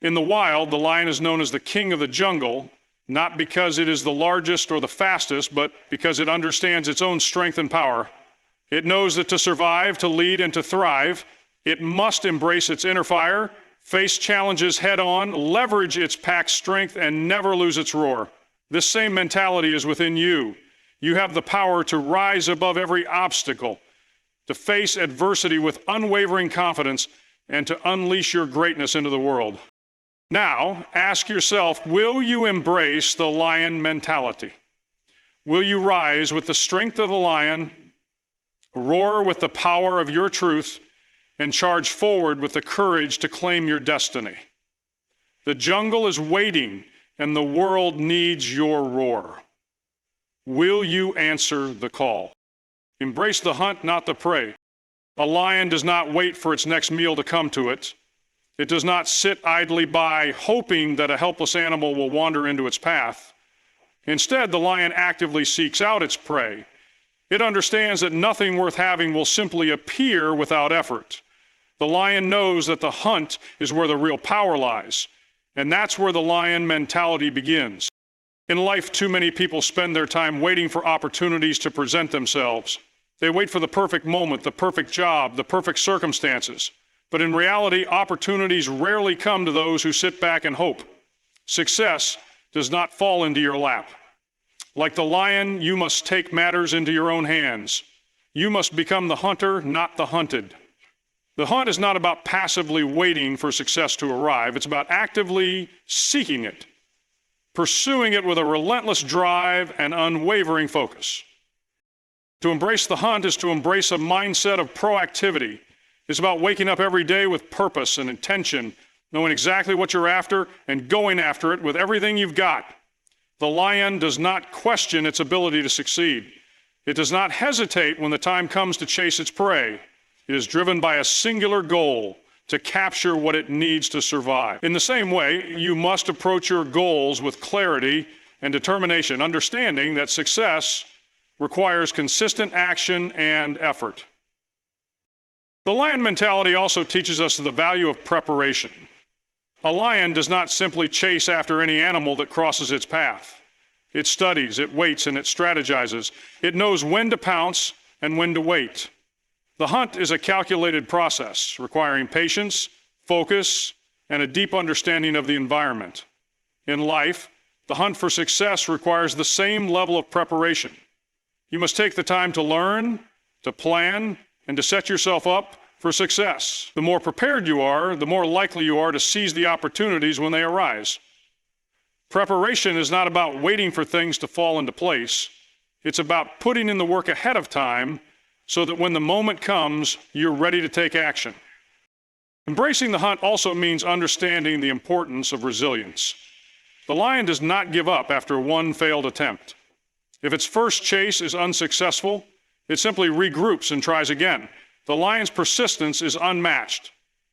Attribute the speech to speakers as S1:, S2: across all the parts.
S1: In the wild, the lion is known as the king of the jungle, not because it is the largest or the fastest, but because it understands its own strength and power. It knows that to survive, to lead, and to thrive, it must embrace its inner fire, face challenges head on, leverage its pack's strength, and never lose its roar. This same mentality is within you. You have the power to rise above every obstacle, to face adversity with unwavering confidence, and to unleash your greatness into the world. Now, ask yourself, will you embrace the lion mentality? Will you rise with the strength of the lion, roar with the power of your truth, and charge forward with the courage to claim your destiny? The jungle is waiting, and the world needs your roar. Will you answer the call? Embrace the hunt, not the prey. A lion does not wait for its next meal to come to it. It does not sit idly by, hoping that a helpless animal will wander into its path. Instead, the lion actively seeks out its prey. It understands that nothing worth having will simply appear without effort. The lion knows that the hunt is where the real power lies, and that's where the lion mentality begins. In life, too many people spend their time waiting for opportunities to present themselves. They wait for the perfect moment, the perfect job, the perfect circumstances. But in reality, opportunities rarely come to those who sit back and hope. Success does not fall into your lap. Like the lion, you must take matters into your own hands. You must become the hunter, not the hunted. The hunt is not about passively waiting for success to arrive. It's about actively seeking it, pursuing it with a relentless drive and unwavering focus. To embrace the hunt is to embrace a mindset of proactivity. It's about waking up every day with purpose and intention, knowing exactly what you're after and going after it with everything you've got. The lion does not question its ability to succeed. It does not hesitate when the time comes to chase its prey. It is driven by a singular goal: to capture what it needs to survive. In the same way, you must approach your goals with clarity and determination, understanding that success requires consistent action and effort. The lion mentality also teaches us the value of preparation. A lion does not simply chase after any animal that crosses its path. It studies, it waits, and it strategizes. It knows when to pounce and when to wait. The hunt is a calculated process requiring patience, focus, and a deep understanding of the environment. In life, the hunt for success requires the same level of preparation. You must take the time to learn, to plan, and to set yourself up for success. The more prepared you are, the more likely you are to seize the opportunities when they arise. Preparation is not about waiting for things to fall into place. It's about putting in the work ahead of time so that when the moment comes, you're ready to take action. Embracing the hunt also means understanding the importance of resilience. The lion does not give up after one failed attempt. If its first chase is unsuccessful, it simply regroups and tries again. The lion's persistence is unmatched,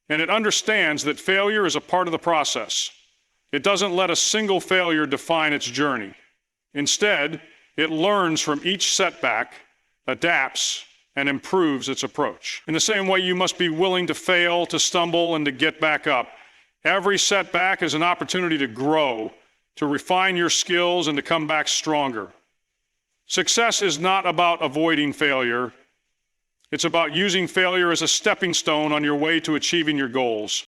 S1: and it understands that failure is a part of the process. It doesn't let a single failure define its journey. Instead, it learns from each setback, adapts, and improves its approach. In the same way, you must be willing to fail, to stumble, and to get back up. Every setback is an opportunity to grow, to refine your skills, and to come back stronger. Success is not about avoiding failure. It's about using failure as a stepping stone on your way to achieving your goals.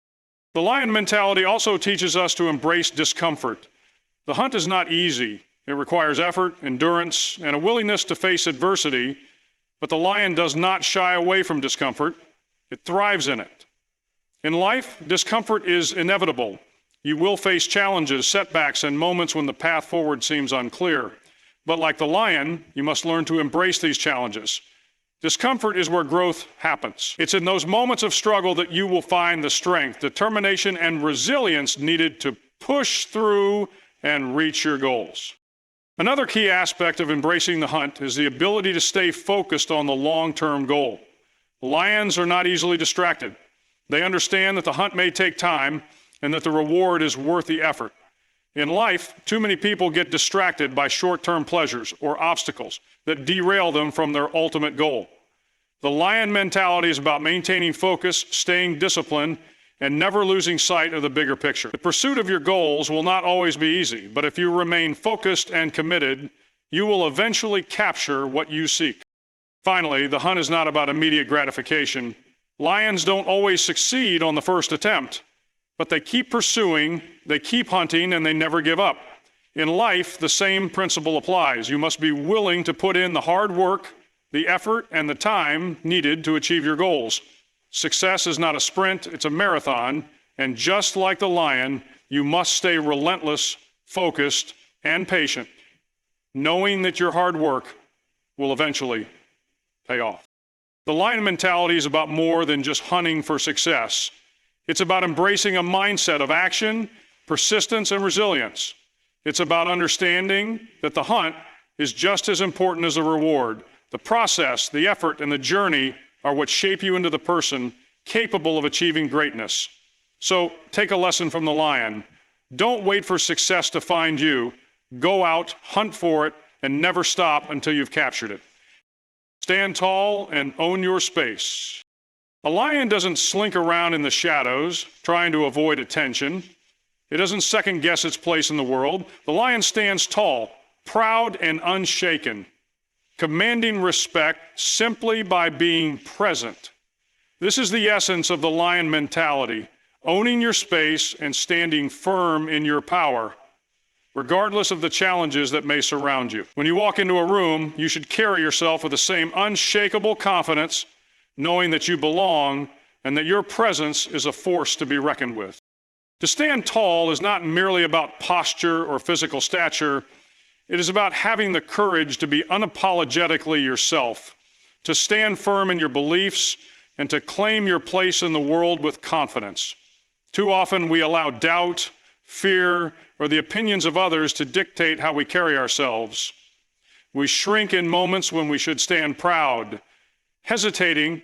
S1: The lion mentality also teaches us to embrace discomfort. The hunt is not easy. It requires effort, endurance, and a willingness to face adversity, but the lion does not shy away from discomfort. It thrives in it. In life, discomfort is inevitable. You will face challenges, setbacks, and moments when the path forward seems unclear. But like the lion, you must learn to embrace these challenges. Discomfort is where growth happens. It's in those moments of struggle that you will find the strength, determination, and resilience needed to push through and reach your goals. Another key aspect of embracing the hunt is the ability to stay focused on the long-term goal. Lions are not easily distracted. They understand that the hunt may take time and that the reward is worth the effort. In life, too many people get distracted by short-term pleasures or obstacles that derail them from their ultimate goal. The lion mentality is about maintaining focus, staying disciplined, and never losing sight of the bigger picture. The pursuit of your goals will not always be easy, but if you remain focused and committed, you will eventually capture what you seek. Finally, the hunt is not about immediate gratification. Lions don't always succeed on the first attempt, but they keep pursuing, they keep hunting, and they never give up. In life, the same principle applies. You must be willing to put in the hard work, the effort, and the time needed to achieve your goals. Success is not a sprint, it's a marathon, and just like the lion, you must stay relentless, focused, and patient, knowing that your hard work will eventually pay off. The lion mentality is about more than just hunting for success. It's about embracing a mindset of action, persistence, and resilience. It's about understanding that the hunt is just as important as the reward. The process, the effort, and the journey are what shape you into the person capable of achieving greatness. So take a lesson from the lion. Don't wait for success to find you. Go out, hunt for it, and never stop until you've captured it. Stand tall and own your space. A lion doesn't slink around in the shadows, trying to avoid attention. It doesn't second guess its place in the world. The lion stands tall, proud and unshaken, commanding respect simply by being present. This is the essence of the lion mentality, owning your space and standing firm in your power, regardless of the challenges that may surround you. When you walk into a room, you should carry yourself with the same unshakable confidence, knowing that you belong and that your presence is a force to be reckoned with. To stand tall is not merely about posture or physical stature. It is about having the courage to be unapologetically yourself, to stand firm in your beliefs, and to claim your place in the world with confidence. Too often we allow doubt, fear, or the opinions of others to dictate how we carry ourselves. We shrink in moments when we should stand proud, hesitating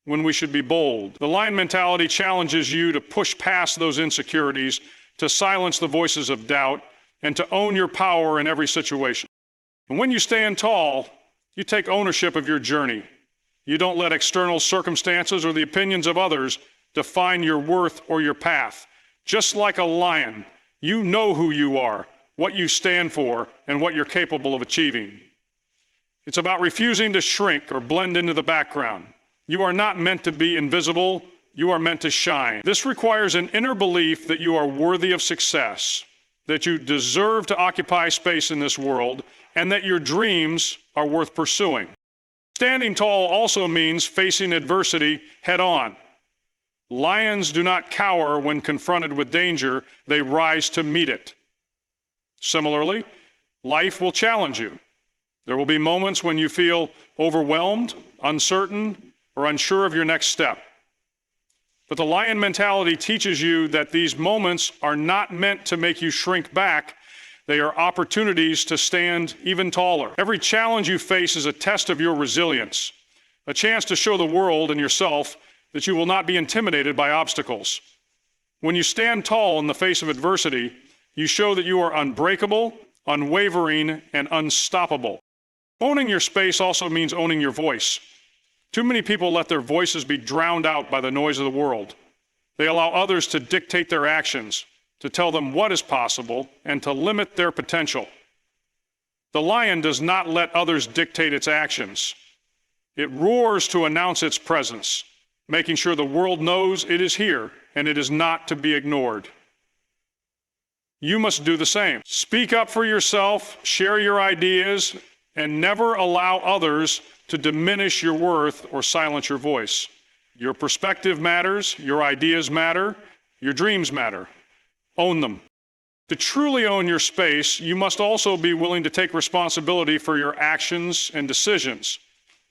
S1: when we should be bold. The lion mentality challenges you to push past those insecurities, to silence the voices of doubt, and to own your power in every situation. And when you stand tall, you take ownership of your journey. You don't let external circumstances or the opinions of others define your worth or your path. Just like a lion, you know who you are, what you stand for, and what you're capable of achieving. It's about refusing to shrink or blend into the background. You are not meant to be invisible, you are meant to shine. This requires an inner belief that you are worthy of success, that you deserve to occupy space in this world, and that your dreams are worth pursuing. Standing tall also means facing adversity head on. Lions do not cower when confronted with danger, they rise to meet it. Similarly, life will challenge you. There will be moments when you feel overwhelmed, uncertain, or unsure of your next step. But the lion mentality teaches you that these moments are not meant to make you shrink back. They are opportunities to stand even taller. Every challenge you face is a test of your resilience, a chance to show the world and yourself that you will not be intimidated by obstacles. When you stand tall in the face of adversity, you show that you are unbreakable, unwavering, and unstoppable. Owning your space also means owning your voice. Too many people let their voices be drowned out by the noise of the world. They allow others to dictate their actions, to tell them what is possible, and to limit their potential. The lion does not let others dictate its actions. It roars to announce its presence, making sure the world knows it is here and it is not to be ignored. You must do the same. Speak up for yourself, share your ideas, and never allow others to diminish your worth or silence your voice. Your perspective matters, your ideas matter, your dreams matter. Own them. To truly own your space, you must also be willing to take responsibility for your actions and decisions.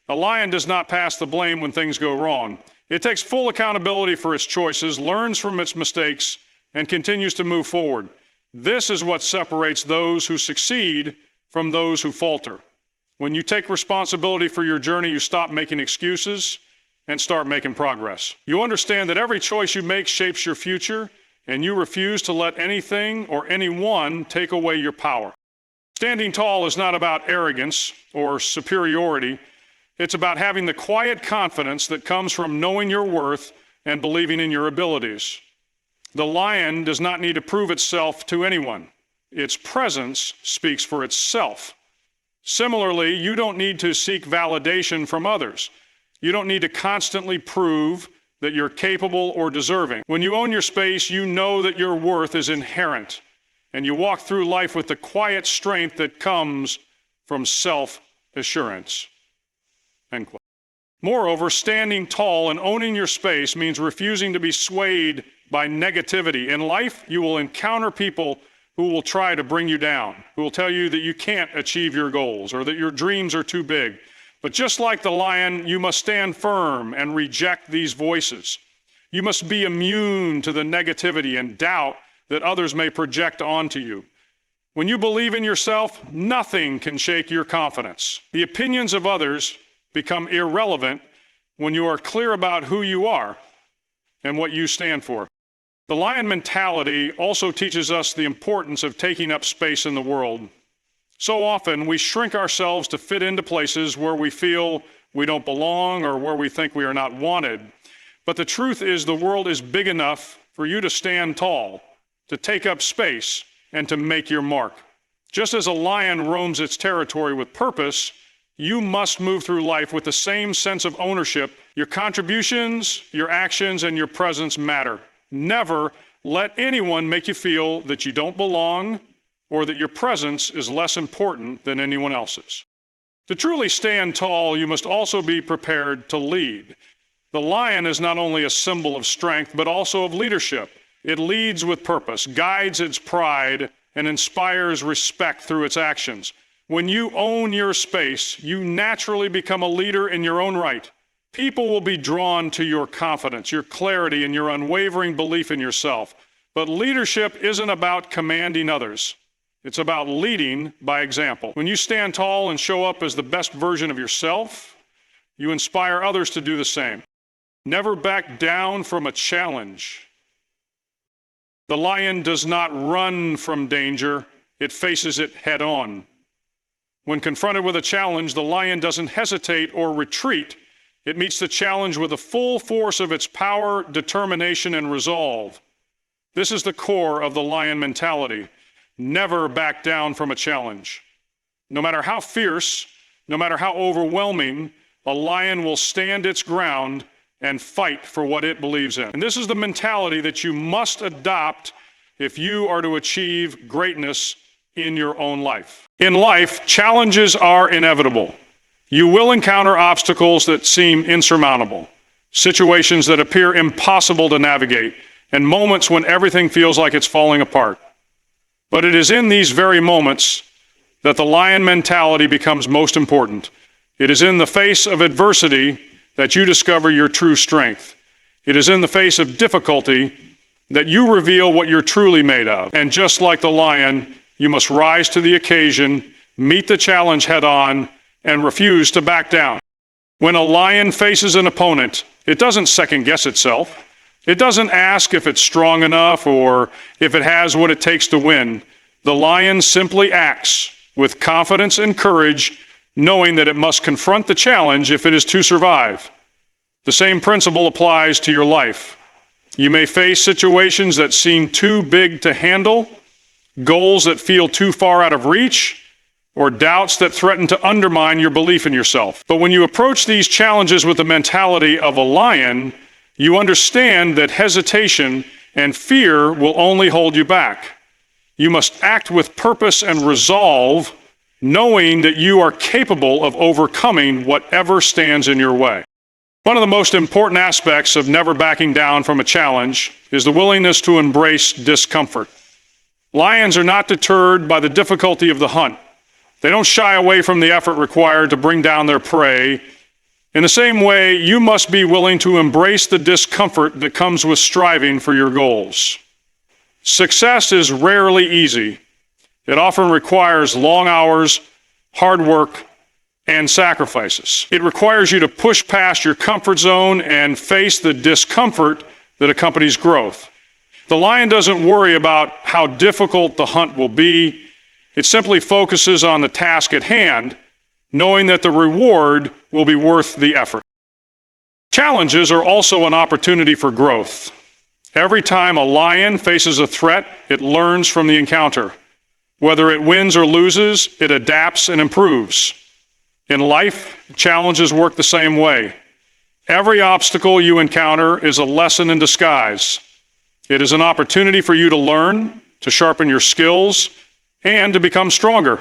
S1: A lion does not pass the blame when things go wrong. It takes full accountability for its choices, learns from its mistakes, and continues to move forward. This is what separates those who succeed from those who falter. When you take responsibility for your journey, you stop making excuses and start making progress. You understand that every choice you make shapes your future, and you refuse to let anything or anyone take away your power. Standing tall is not about arrogance or superiority. It's about having the quiet confidence that comes from knowing your worth and believing in your abilities. The lion does not need to prove itself to anyone. Its presence speaks for itself. Similarly, you don't need to seek validation from others. You don't need to constantly prove that you're capable or deserving. When you own your space, you know that your worth is inherent, and you walk through life with the quiet strength that comes from self-assurance. End quote. Moreover, standing tall and owning your space means refusing to be swayed by negativity. In life, you will encounter people who will try to bring you down, who will tell you that you can't achieve your goals or that your dreams are too big. But just like the lion, you must stand firm and reject these voices. You must be immune to the negativity and doubt that others may project onto you. When you believe in yourself, nothing can shake your confidence. The opinions of others become irrelevant when you are clear about who you are and what you stand for. The lion mentality also teaches us the importance of taking up space in the world. So often we shrink ourselves to fit into places where we feel we don't belong or where we think we are not wanted. But the truth is the world is big enough for you to stand tall, to take up space, and to make your mark. Just as a lion roams its territory with purpose, you must move through life with the same sense of ownership. Your contributions, your actions, and your presence matter. Never let anyone make you feel that you don't belong or that your presence is less important than anyone else's. To truly stand tall, you must also be prepared to lead. The lion is not only a symbol of strength, but also of leadership. It leads with purpose, guides its pride, and inspires respect through its actions. When you own your space, you naturally become a leader in your own right. People will be drawn to your confidence, your clarity, and your unwavering belief in yourself. But leadership isn't about commanding others. It's about leading by example. When you stand tall and show up as the best version of yourself, you inspire others to do the same. Never back down from a challenge. The lion does not run from danger, it faces it head on. When confronted with a challenge, the lion doesn't hesitate or retreat. It meets the challenge with the full force of its power, determination, and resolve. This is the core of the lion mentality. Never back down from a challenge. No matter how fierce, no matter how overwhelming, a lion will stand its ground and fight for what it believes in. And this is the mentality that you must adopt if you are to achieve greatness in your own life. In life, challenges are inevitable. You will encounter obstacles that seem insurmountable, situations that appear impossible to navigate, and moments when everything feels like it's falling apart. But it is in these very moments that the lion mentality becomes most important. It is in the face of adversity that you discover your true strength. It is in the face of difficulty that you reveal what you're truly made of. And just like the lion, you must rise to the occasion, meet the challenge head on, and refuse to back down. When a lion faces an opponent, it doesn't second guess itself. It doesn't ask if it's strong enough or if it has what it takes to win. The lion simply acts with confidence and courage, knowing that it must confront the challenge if it is to survive. The same principle applies to your life. You may face situations that seem too big to handle, goals that feel too far out of reach, or doubts that threaten to undermine your belief in yourself. But when you approach these challenges with the mentality of a lion, you understand that hesitation and fear will only hold you back. You must act with purpose and resolve, knowing that you are capable of overcoming whatever stands in your way. One of the most important aspects of never backing down from a challenge is the willingness to embrace discomfort. Lions are not deterred by the difficulty of the hunt. They don't shy away from the effort required to bring down their prey. In the same way, you must be willing to embrace the discomfort that comes with striving for your goals. Success is rarely easy. It often requires long hours, hard work, and sacrifices. It requires you to push past your comfort zone and face the discomfort that accompanies growth. The lion doesn't worry about how difficult the hunt will be. It simply focuses on the task at hand, knowing that the reward will be worth the effort. Challenges are also an opportunity for growth. Every time a lion faces a threat, it learns from the encounter. Whether it wins or loses, it adapts and improves. In life, challenges work the same way. Every obstacle you encounter is a lesson in disguise. It is an opportunity for you to learn, to sharpen your skills, and to become stronger.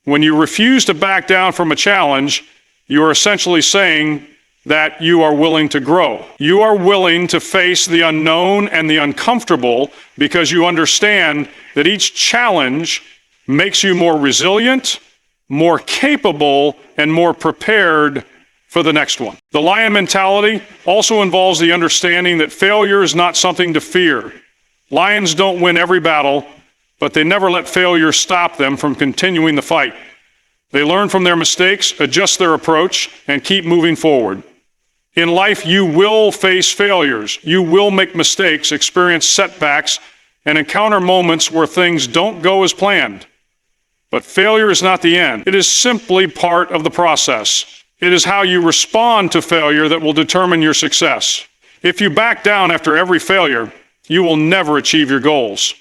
S1: When you refuse to back down from a challenge, you are essentially saying that you are willing to grow. You are willing to face the unknown and the uncomfortable because you understand that each challenge makes you more resilient, more capable, and more prepared for the next one. The lion mentality also involves the understanding that failure is not something to fear. Lions don't win every battle, but they never let failure stop them from continuing the fight. They learn from their mistakes, adjust their approach, and keep moving forward. In life, you will face failures. You will make mistakes, experience setbacks, and encounter moments where things don't go as planned. But failure is not the end. It is simply part of the process. It is how you respond to failure that will determine your success. If you back down after every failure, you will never achieve your goals.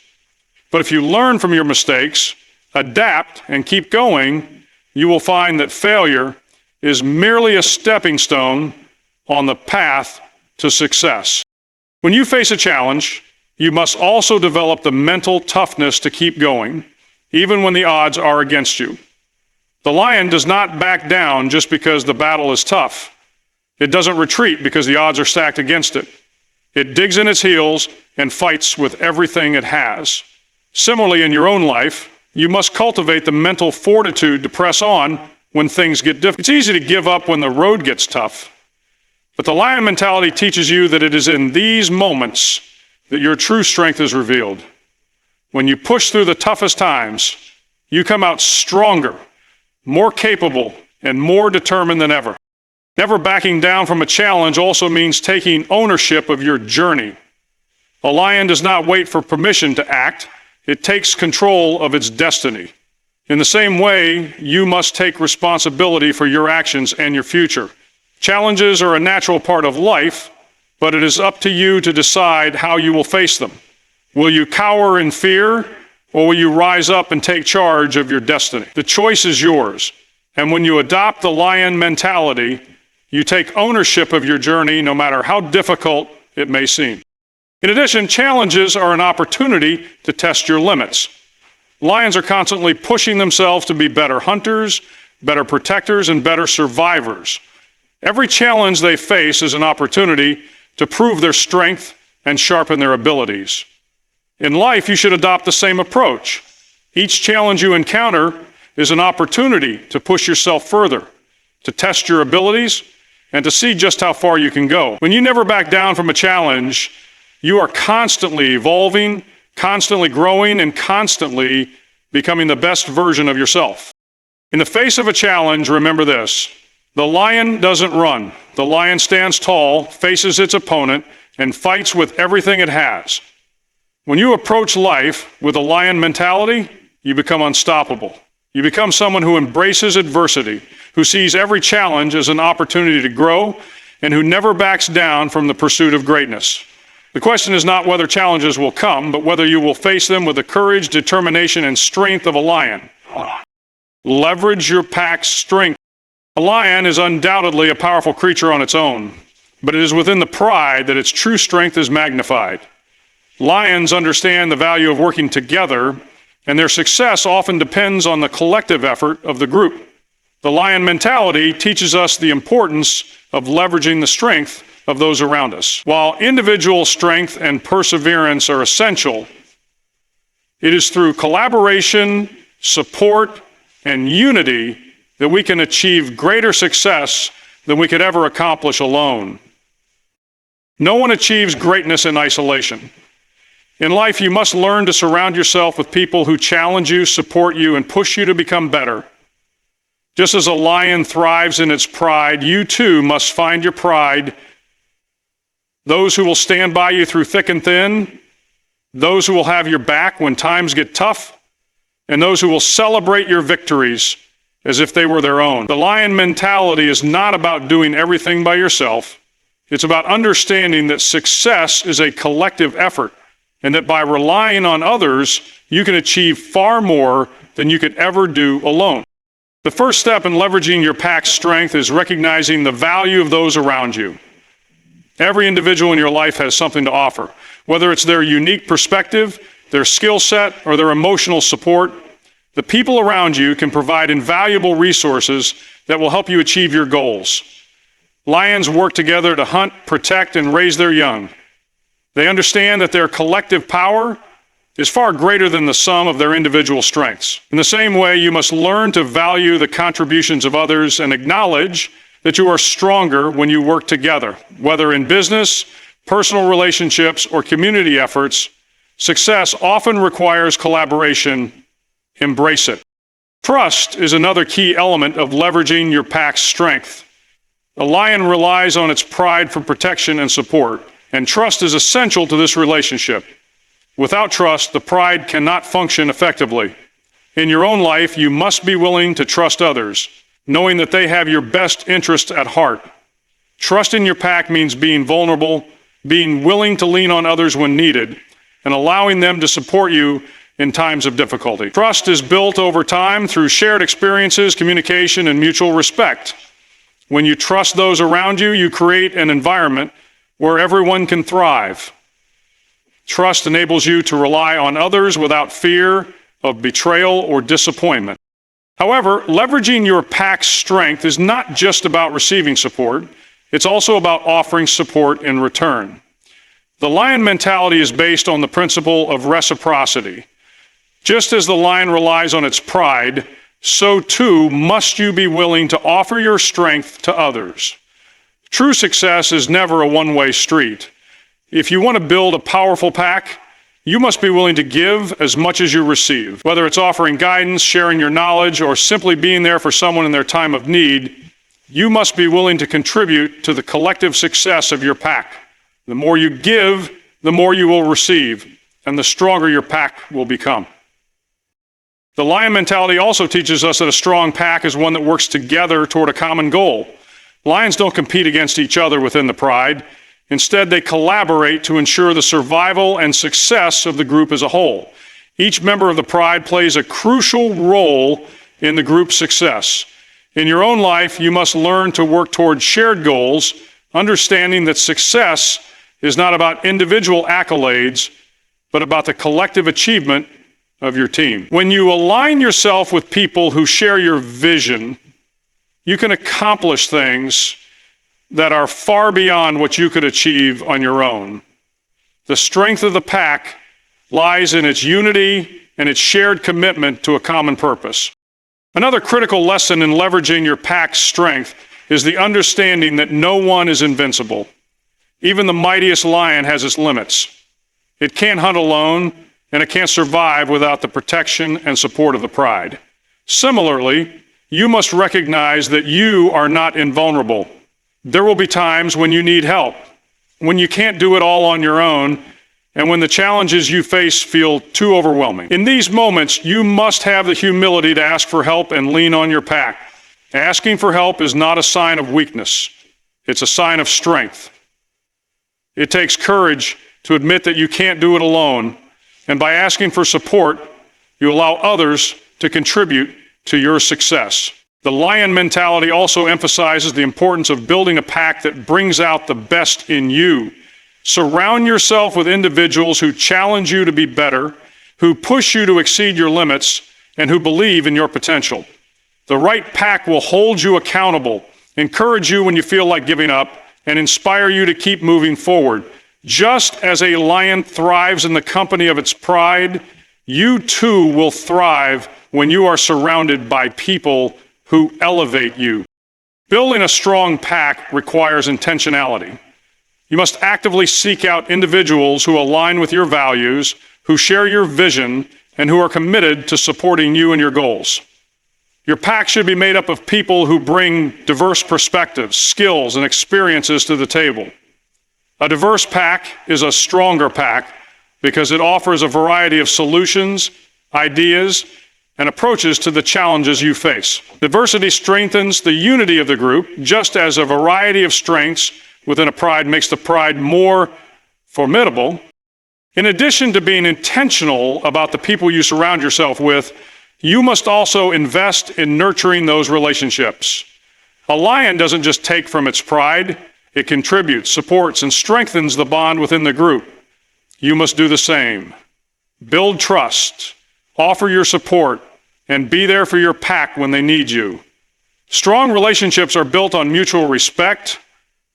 S1: But if you learn from your mistakes, adapt, and keep going, you will find that failure is merely a stepping stone on the path to success. When you face a challenge, you must also develop the mental toughness to keep going, even when the odds are against you. The lion does not back down just because the battle is tough. It doesn't retreat because the odds are stacked against it. It digs in its heels and fights with everything it has. Similarly, in your own life, you must cultivate the mental fortitude to press on when things get difficult. It's easy to give up when the road gets tough, but the lion mentality teaches you that it is in these moments that your true strength is revealed. When you push through the toughest times, you come out stronger, more capable, and more determined than ever. Never backing down from a challenge also means taking ownership of your journey. A lion does not wait for permission to act. It takes control of its destiny. In the same way, you must take responsibility for your actions and your future. Challenges are a natural part of life, but it is up to you to decide how you will face them. Will you cower in fear, or will you rise up and take charge of your destiny? The choice is yours. And when you adopt the lion mentality, you take ownership of your journey, no matter how difficult it may seem. In addition, challenges are an opportunity to test your limits. Lions are constantly pushing themselves to be better hunters, better protectors, and better survivors. Every challenge they face is an opportunity to prove their strength and sharpen their abilities. In life, you should adopt the same approach. Each challenge you encounter is an opportunity to push yourself further, to test your abilities, and to see just how far you can go. When you never back down from a challenge, you are constantly evolving, constantly growing, and constantly becoming the best version of yourself. In the face of a challenge, remember this: the lion doesn't run. The lion stands tall, faces its opponent, and fights with everything it has. When you approach life with a lion mentality, you become unstoppable. You become someone who embraces adversity, who sees every challenge as an opportunity to grow, and who never backs down from the pursuit of greatness. The question is not whether challenges will come, but whether you will face them with the courage, determination, and strength of a lion. Leverage your pack's strength. A lion is undoubtedly a powerful creature on its own, but it is within the pride that its true strength is magnified. Lions understand the value of working together, and their success often depends on the collective effort of the group. The lion mentality teaches us the importance of leveraging the strength of those around us. While individual strength and perseverance are essential, it is through collaboration, support, and unity that we can achieve greater success than we could ever accomplish alone. No one achieves greatness in isolation. In life, you must learn to surround yourself with people who challenge you, support you, and push you to become better. Just as a lion thrives in its pride, you too must find your pride. Those who will stand by you through thick and thin, those who will have your back when times get tough, and those who will celebrate your victories as if they were their own. The lion mentality is not about doing everything by yourself. It's about understanding that success is a collective effort, and that by relying on others, you can achieve far more than you could ever do alone. The first step in leveraging your pack's strength is recognizing the value of those around you. Every individual in your life has something to offer, whether it's their unique perspective, their skill set, or their emotional support. The people around you can provide invaluable resources that will help you achieve your goals. Lions work together to hunt, protect, and raise their young. They understand that their collective power is far greater than the sum of their individual strengths. In the same way, you must learn to value the contributions of others and acknowledge that you are stronger when you work together. Whether in business, personal relationships, or community efforts, success often requires collaboration. Embrace it. Trust is another key element of leveraging your pack's strength. A lion relies on its pride for protection and support, and trust is essential to this relationship. Without trust, the pride cannot function effectively. In your own life, you must be willing to trust others, knowing that they have your best interests at heart. Trust in your pack means being vulnerable, being willing to lean on others when needed, and allowing them to support you in times of difficulty. Trust is built over time through shared experiences, communication, and mutual respect. When you trust those around you, you create an environment where everyone can thrive. Trust enables you to rely on others without fear of betrayal or disappointment. However, leveraging your pack's strength is not just about receiving support, it's also about offering support in return. The lion mentality is based on the principle of reciprocity. Just as the lion relies on its pride, so too must you be willing to offer your strength to others. True success is never a one-way street. If you want to build a powerful pack, you must be willing to give as much as you receive. Whether it's offering guidance, sharing your knowledge, or simply being there for someone in their time of need, you must be willing to contribute to the collective success of your pack. The more you give, the more you will receive, and the stronger your pack will become. The lion mentality also teaches us that a strong pack is one that works together toward a common goal. Lions don't compete against each other within the pride. Instead, they collaborate to ensure the survival and success of the group as a whole. Each member of the pride plays a crucial role in the group's success. In your own life, you must learn to work toward shared goals, understanding that success is not about individual accolades, but about the collective achievement of your team. When you align yourself with people who share your vision, you can accomplish things that are far beyond what you could achieve on your own. The strength of the pack lies in its unity and its shared commitment to a common purpose. Another critical lesson in leveraging your pack's strength is the understanding that no one is invincible. Even the mightiest lion has its limits. It can't hunt alone, and it can't survive without the protection and support of the pride. Similarly, you must recognize that you are not invulnerable. There will be times when you need help, when you can't do it all on your own, and when the challenges you face feel too overwhelming. In these moments, you must have the humility to ask for help and lean on your pack. Asking for help is not a sign of weakness. It's a sign of strength. It takes courage to admit that you can't do it alone, and by asking for support, you allow others to contribute to your success. The lion mentality also emphasizes the importance of building a pack that brings out the best in you. Surround yourself with individuals who challenge you to be better, who push you to exceed your limits, and who believe in your potential. The right pack will hold you accountable, encourage you when you feel like giving up, and inspire you to keep moving forward. Just as a lion thrives in the company of its pride, you too will thrive when you are surrounded by people who elevate you. Building a strong pack requires intentionality. You must actively seek out individuals who align with your values, who share your vision, and who are committed to supporting you and your goals. Your pack should be made up of people who bring diverse perspectives, skills, and experiences to the table. A diverse pack is a stronger pack because it offers a variety of solutions, ideas, and approaches to the challenges you face. Diversity strengthens the unity of the group, just as a variety of strengths within a pride makes the pride more formidable. In addition to being intentional about the people you surround yourself with, you must also invest in nurturing those relationships. A lion doesn't just take from its pride, it contributes, supports, and strengthens the bond within the group. You must do the same. Build trust, offer your support, and be there for your pack when they need you. Strong relationships are built on mutual respect,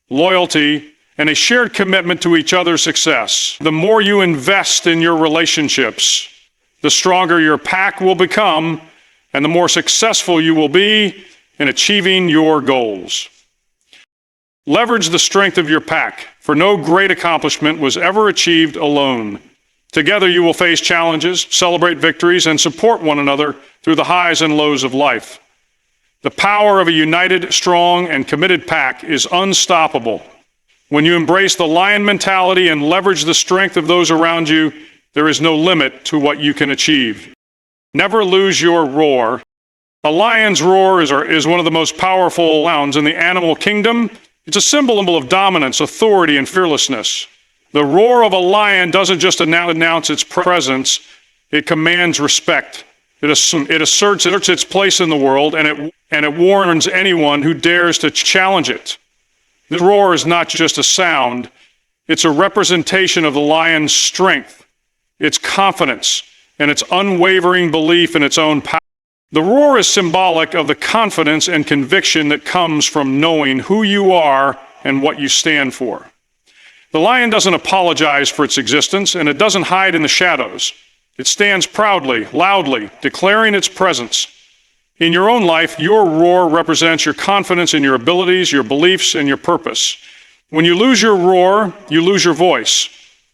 S1: loyalty, and a shared commitment to each other's success. The more you invest in your relationships, the stronger your pack will become, and the more successful you will be in achieving your goals. Leverage the strength of your pack, for no great accomplishment was ever achieved alone. Together you will face challenges, celebrate victories, and support one another through the highs and lows of life. The power of a united, strong, and committed pack is unstoppable. When you embrace the lion mentality and leverage the strength of those around you, there is no limit to what you can achieve. Never lose your roar. A lion's roar is one of the most powerful sounds in the animal kingdom. It's a symbol of dominance, authority, and fearlessness. The roar of a lion doesn't just announce its presence, it commands respect. It asserts its place in the world, and it warns anyone who dares to challenge it. The roar is not just a sound, it's a representation of the lion's strength, its confidence, and its unwavering belief in its own power. The roar is symbolic of the confidence and conviction that comes from knowing who you are and what you stand for. The lion doesn't apologize for its existence, and it doesn't hide in the shadows. It stands proudly, loudly, declaring its presence. In your own life, your roar represents your confidence in your abilities, your beliefs, and your purpose. When you lose your roar, you lose your voice.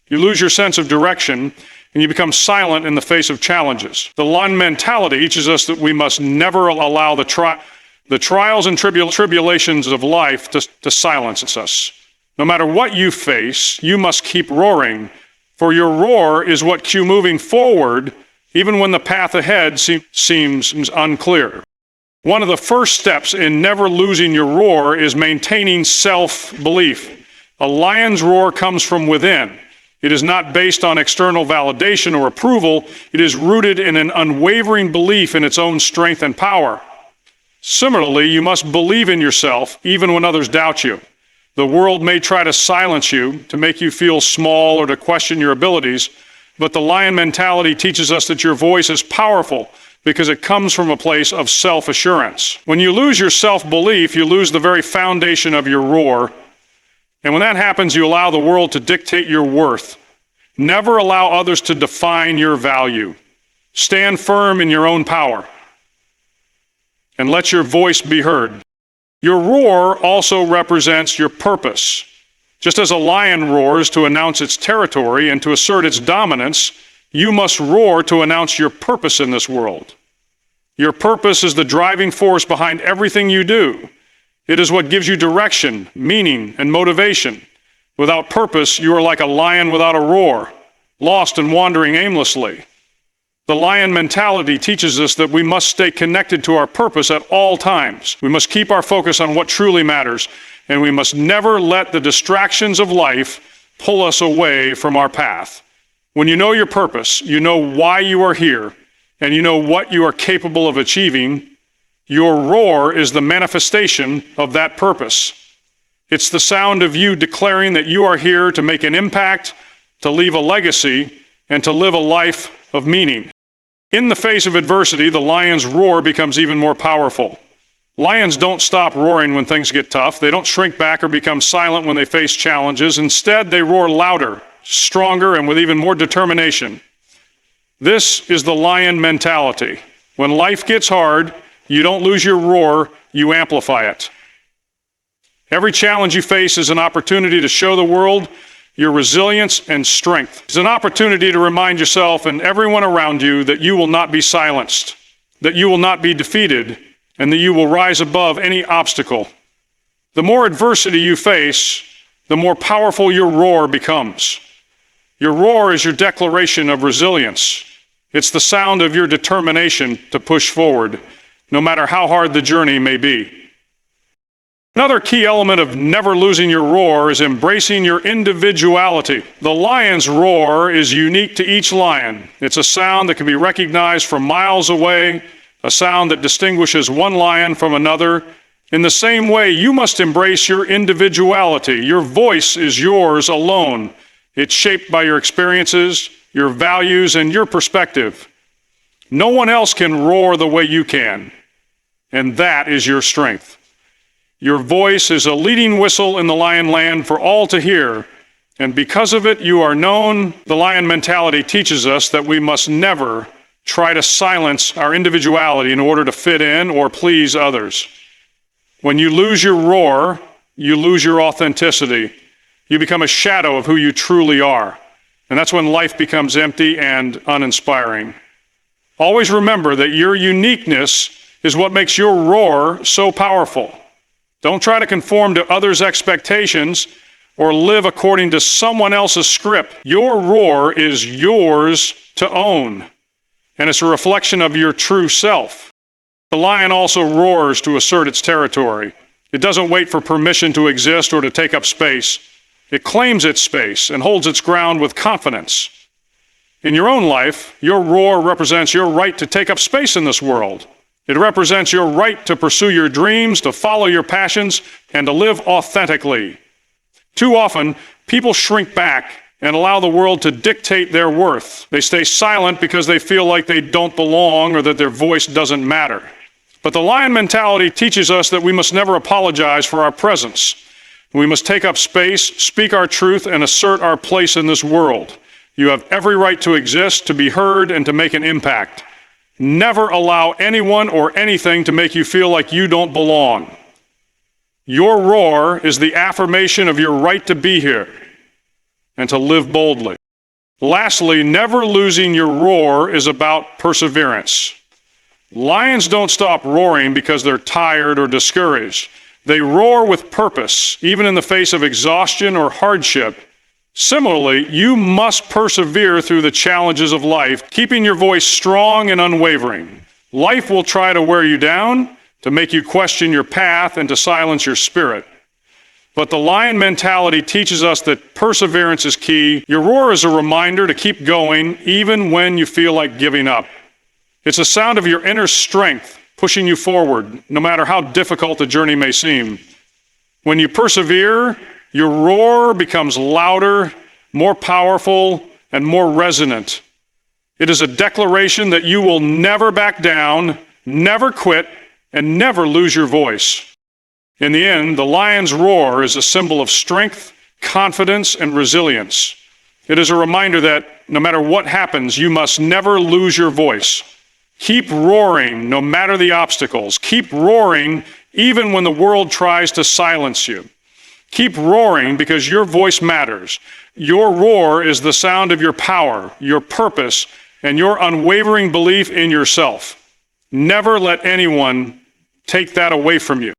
S1: You lose your sense of direction, and you become silent in the face of challenges. The lion mentality teaches us that we must never allow the trials and tribulations of life to silence us. No matter what you face, you must keep roaring, for your roar is what keeps you moving forward, even when the path ahead seems unclear. One of the first steps in never losing your roar is maintaining self-belief. A lion's roar comes from within. It is not based on external validation or approval. It is rooted in an unwavering belief in its own strength and power. Similarly, you must believe in yourself even when others doubt you. The world may try to silence you, to make you feel small, or to question your abilities, but the lion mentality teaches us that your voice is powerful because it comes from a place of self-assurance. When you lose your self-belief, you lose the very foundation of your roar. And when that happens, you allow the world to dictate your worth. Never allow others to define your value. Stand firm in your own power and let your voice be heard. Your roar also represents your purpose. Just as a lion roars to announce its territory and to assert its dominance, you must roar to announce your purpose in this world. Your purpose is the driving force behind everything you do. It is what gives you direction, meaning, and motivation. Without purpose, you are like a lion without a roar, lost and wandering aimlessly. The lion mentality teaches us that we must stay connected to our purpose at all times. We must keep our focus on what truly matters, and we must never let the distractions of life pull us away from our path. When you know your purpose, you know why you are here, and you know what you are capable of achieving. Your roar is the manifestation of that purpose. It's the sound of you declaring that you are here to make an impact, to leave a legacy, and to live a life of meaning. In the face of adversity, the lion's roar becomes even more powerful. Lions don't stop roaring when things get tough. They don't shrink back or become silent when they face challenges. Instead, they roar louder, stronger, and with even more determination. This is the lion mentality. When life gets hard, you don't lose your roar, you amplify it. Every challenge you face is an opportunity to show the world your resilience and strength. It's an opportunity to remind yourself and everyone around you that you will not be silenced, that you will not be defeated, and that you will rise above any obstacle. The more adversity you face, the more powerful your roar becomes. Your roar is your declaration of resilience. It's the sound of your determination to push forward, no matter how hard the journey may be. Another key element of never losing your roar is embracing your individuality. The lion's roar is unique to each lion. It's a sound that can be recognized from miles away, a sound that distinguishes one lion from another. In the same way, you must embrace your individuality. Your voice is yours alone. It's shaped by your experiences, your values, and your perspective. No one else can roar the way you can, and that is your strength. Your voice is a leading whistle in the lion land for all to hear, and because of it, you are known. The lion mentality teaches us that we must never try to silence our individuality in order to fit in or please others. When you lose your roar, you lose your authenticity. You become a shadow of who you truly are, and that's when life becomes empty and uninspiring. Always remember that your uniqueness is what makes your roar so powerful. Don't try to conform to others' expectations or live according to someone else's script. Your roar is yours to own, and it's a reflection of your true self. The lion also roars to assert its territory. It doesn't wait for permission to exist or to take up space. It claims its space and holds its ground with confidence. In your own life, your roar represents your right to take up space in this world. It represents your right to pursue your dreams, to follow your passions, and to live authentically. Too often, people shrink back and allow the world to dictate their worth. They stay silent because they feel like they don't belong or that their voice doesn't matter. But the lion mentality teaches us that we must never apologize for our presence. We must take up space, speak our truth, and assert our place in this world. You have every right to exist, to be heard, and to make an impact. Never allow anyone or anything to make you feel like you don't belong. Your roar is the affirmation of your right to be here and to live boldly. Lastly, never losing your roar is about perseverance. Lions don't stop roaring because they're tired or discouraged. They roar with purpose, even in the face of exhaustion or hardship. Similarly, you must persevere through the challenges of life, keeping your voice strong and unwavering. Life will try to wear you down, to make you question your path, and to silence your spirit. But the lion mentality teaches us that perseverance is key. Your roar is a reminder to keep going, even when you feel like giving up. It's a sound of your inner strength, pushing you forward, no matter how difficult the journey may seem. When you persevere, your roar becomes louder, more powerful, and more resonant. It is a declaration that you will never back down, never quit, and never lose your voice. In the end, the lion's roar is a symbol of strength, confidence, and resilience. It is a reminder that no matter what happens, you must never lose your voice. Keep roaring no matter the obstacles. Keep roaring even when the world tries to silence you. Keep roaring because your voice matters. Your roar is the sound of your power, your purpose, and your unwavering belief in yourself. Never let anyone take that away from you.